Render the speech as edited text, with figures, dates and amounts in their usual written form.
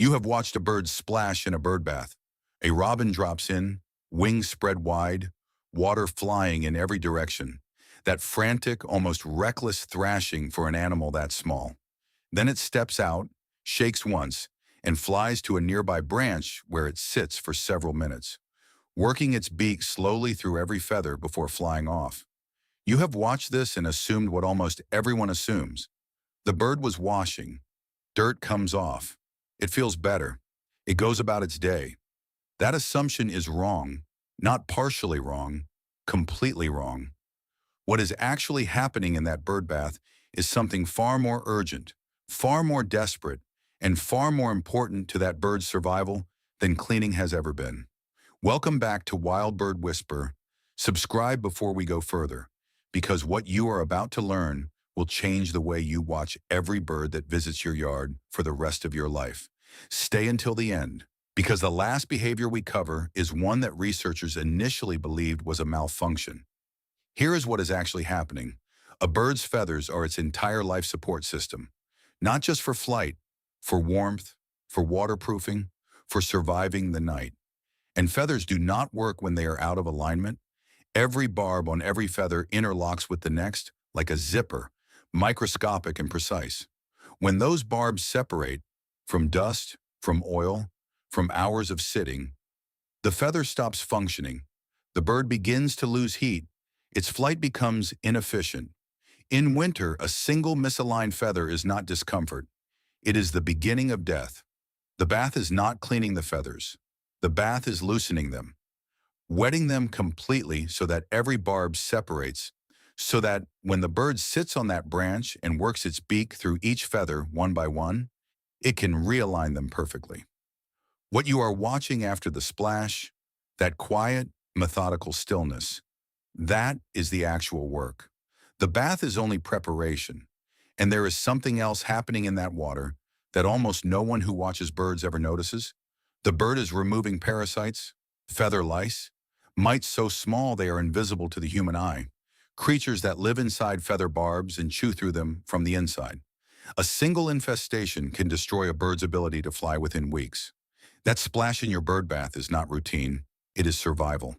You have watched a bird splash in a bird bath. A robin drops in, wings spread wide, water flying in every direction. That frantic, almost reckless thrashing for an animal that small. Then it steps out, shakes once, and flies to a nearby branch where it sits for several minutes, working its beak slowly through every feather before flying off. You have watched this and assumed what almost everyone assumes. The bird was washing. Dirt comes off. It feels better. It goes about its day. That assumption is wrong, not partially wrong, completely wrong. What is actually happening in that bird bath is something far more urgent, far more desperate, and far more important to that bird's survival than cleaning has ever been. Welcome back to Wild Bird Whisper. Subscribe before we go further, because what you are about to learn will change the way you watch every bird that visits your yard for the rest of your life. Stay until the end, because the last behavior we cover is one that researchers initially believed was a malfunction. Here is what is actually happening. A bird's feathers are its entire life support system, not just for flight, for warmth, for waterproofing, for surviving the night. And feathers do not work when they are out of alignment. Every barb on every feather interlocks with the next like a zipper, microscopic and precise. When those barbs separate, from dust, from oil, from hours of sitting, the feather stops functioning. The bird begins to lose heat. Its flight becomes inefficient. In winter, a single misaligned feather is not discomfort. It is the beginning of death. The bath is not cleaning the feathers. The bath is loosening them, wetting them completely so that every barb separates, so that when the bird sits on that branch and works its beak through each feather one by one, it can realign them perfectly. What you are watching after the splash, that quiet, methodical stillness, that is the actual work. The bath is only preparation, and there is something else happening in that water that almost no one who watches birds ever notices. The bird is removing parasites, feather lice, mites so small they are invisible to the human eye, creatures that live inside feather barbs and chew through them from the inside. A single infestation can destroy a bird's ability to fly within weeks. That splash in your bird bath is not routine, it is survival.